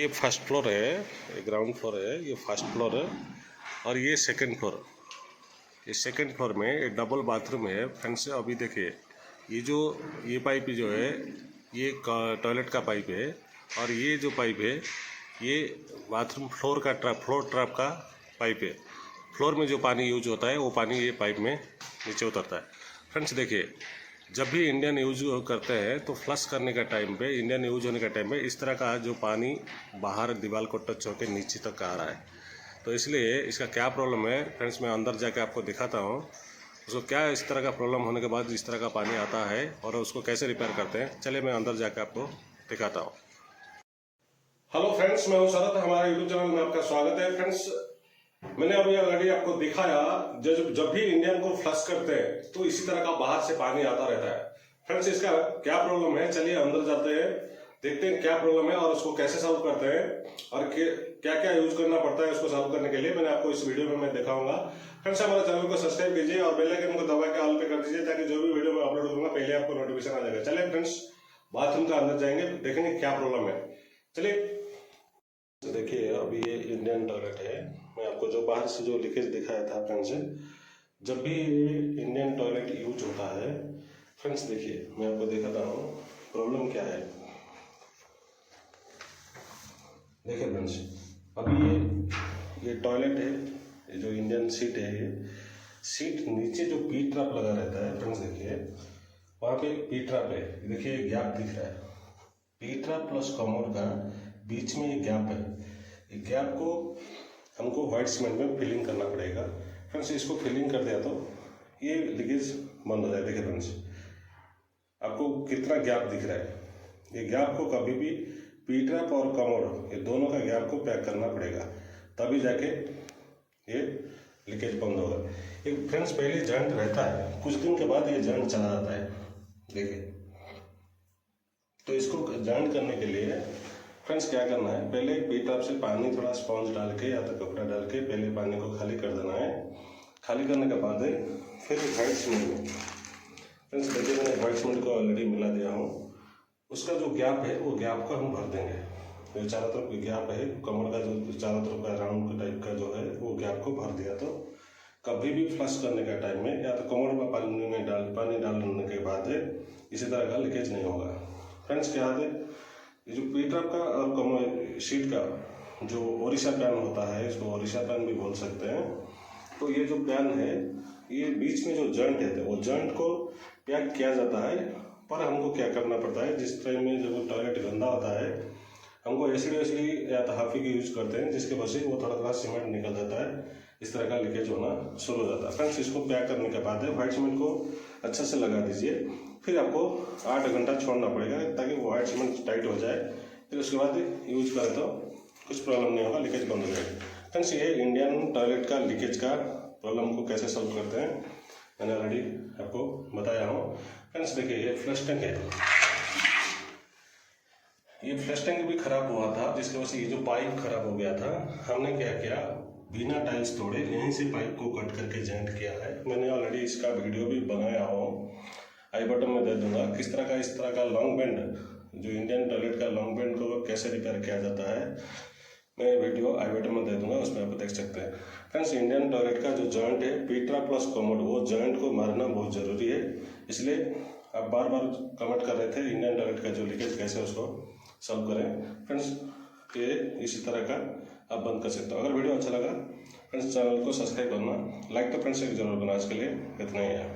ये first floor है, ये ग्राउंड फ्लोर है, ये फर्स्ट फ्लोर है और ये सेकंड फ्लोर। ये सेकंड फ्लोर में ये डबल बाथरूम है फ्रेंड्स। अभी देखिए ये पाइप जो है ये टॉयलेट का पाइप है और ये जो पाइप है ये बाथरूम फ्लोर ट्रैप का पाइप है। फ्लोर में जो पानी यूज होता है वो पानी ये पाइप में नीचे उतरता है। फ्रेंड्स देखिए, जब भी इंडियन यूज करते हैं तो फ्लश करने का टाइम पे, इंडियन यूज होने का टाइम पे इस तरह का जो पानी बाहर दीवार को टच होकर नीचे तक आ रहा है। तो इसलिए इसका क्या प्रॉब्लम है फ्रेंड्स, मैं अंदर जाके आपको दिखाता हूँ उसको क्या इस तरह का प्रॉब्लम होने के बाद इस तरह का पानी आता है और उसको कैसे रिपेयर करते हैं। चलिए मैं अंदर जाके आपको दिखाता हूँ। हेलो फ्रेंड्स, मैं हूँ शरद, हमारे यूट्यूब चैनल में आपका स्वागत है। फ्रेंड्स मैंने अभी ऑलरेडी आपको दिखाया जब भी इंडियन को फ्लश करते हैं तो इसी तरह का बाहर से पानी आता रहता है। फ्रेंड्स इसका क्या प्रॉब्लम है, चलिए अंदर जाते हैं, देखते हैं क्या प्रॉब्लम है और उसको कैसे सॉल्व करते हैं और क्या क्या यूज करना पड़ता है उसको सॉल्व करने के लिए मैंने आपको इस वीडियो में मैं दिखाऊंगा। फ्रेंड्स हमारे चैनल को सब्सक्राइब कीजिए और बेल आइकन को दबा के ऑल पे कर दीजिए ताकि जो भी वीडियो मैं अपलोड करूंगा पहले आपको नोटिफिकेशन आ जाएगा। चलिए फ्रेंड्स बाथरूम का अंदर जाएंगे, देखेंगे क्या प्रॉब्लम है। चलिए देखिए, अभी ये इंडियन टॉयलेट है। मैं आपको जो बाहर से जो लीकेज दिखाया था फ्रेंड्स, जब भी इंडियन टॉयलेट यूज होता है फ्रेंड्स, देखिए मैं आपको दिखाता हूँ प्रॉब्लम क्या है। देखिए फ्रेंड्स, अभी ये टॉयलेट है, ये जो इंडियन सीट है, ये सीट नीचे जो पी ट्रैप लगा रहता है फ्रेंड्स, देखिए वहाँ पे पी ट्रैप है। देखिए गैप दिख रहा है, पी ट्रैप प्लस कमोड का बीच में ये गैप है। ये गैप को हमको व्हाइट सीमेंट में फिलिंग करना पड़ेगा फ्रेंड्स। इसको फिलिंग कर दिया तो ये लीकेज बंद हो जाए। देखिए फ्रेंड्स, आपको कितना गैप दिख रहा है। ये गैप को कभी भी पी ट्रैप और कमोड ये दोनों का गैप को पैक करना पड़ेगा, तभी जाके ये लीकेज बंद होगा। एक फ्रेंड्स पहले जॉइंट रहता है, कुछ दिन के बाद ये जॉइंट चला जाता है। देखिए, तो इसको जॉइंट करने के लिए फ्रेंड्स क्या करना है, पहले पी ट्रैप से पानी थोड़ा स्पॉन्ज डाल के या तो कपड़ा डाल के पहले पानी को खाली कर देना है। खाली करने के बाद फिर व्हाइट सीमेंट में फ्रेंड्स, देखिए मैंने व्हाइट सीमेंट को ऑलरेडी मिला दिया हूँ। उसका जो गैप है वो गैप को हम भर देंगे। जो चारों तरफ गैप है, कमर का जो चारों तरफ का राउंड टाइप का जो है वो गैप को भर दिया तो कभी भी फ्लश करने का टाइम में या तो कमर में पानी डालने के बाद इसी तरह का लीकेज नहीं होगा। फ्रेंड्स क्या है, ये जो पी ट्रैप का और शीट का जो ओरिसा पैन होता है, इसको ओरिसा पैन भी बोल सकते हैं। तो ये जो पैन है, ये बीच में जो जॉइंट है वो जॉइंट को पैक किया जाता है। पर हमको क्या करना पड़ता है, जिस टाइम में जब टॉयलेट गंदा होता है हमको एसिड या तो हाफी की यूज करते हैं, जिसके वजह से वो थोड़ा थोड़ा सीमेंट निकल जाता है, इस तरह का लीकेज होना शुरू हो जाता है। फ्रेंड्स इसको पैक करने के बाद व्हाइट सीमेंट को अच्छा से लगा दीजिए। फिर आपको 8 घंटा छोड़ना पड़ेगा ताकि वो व्हाइट सीमेंट टाइट हो जाए। फिर उसके बाद यूज करें तो कुछ प्रॉब्लम नहीं होगा, लीकेज बंद हो जाएगा। फ्रेंड्स ये इंडियन टॉयलेट का लीकेज का प्रॉब्लम को कैसे सॉल्व करते हैं मैंने ऑलरेडी आपको बताया हूँ। फ्रेंड्स देखिए, ये फ्लश टैंक है, ये फ्लश टैंक भी खराब हुआ था, जिसकी वजह से ये जो पाइप खराब हो गया था। हमने क्या किया, बिना टाइल्स तोड़े यहीं से पाइप को कट करके जॉइंट किया है। मैंने ऑलरेडी इसका वीडियो भी बनाया हूँ, आई बटन में दे दूंगा। किस तरह का इस तरह का लॉन्ग बेंड, जो इंडियन टॉयलेट का लॉन्ग बेंड को कैसे रिपेयर किया जाता है, मैं वीडियो आई बटन में दे दूंगा, उसमें आप देख सकते हैं। फ्रेंड्स इंडियन टॉयलेट का जो जॉइंट है पी ट्रैप प्लस कमोड, वो जॉइंट को मारना बहुत ज़रूरी है। इसलिए आप बार बार कमेंट कर रहे थे इंडियन टॉयलेट का जो लीकेज कैसे उसको सॉल्व करें। फ्रेंड्स ये इसी तरह का आप बंद कर सकते हो। अगर वीडियो अच्छा लगा फ्रेंड्स चैनल को सब्सक्राइब करना, लाइक तो फ्रेंड्स एक जरूर करना। आज के लिए इतना ही है।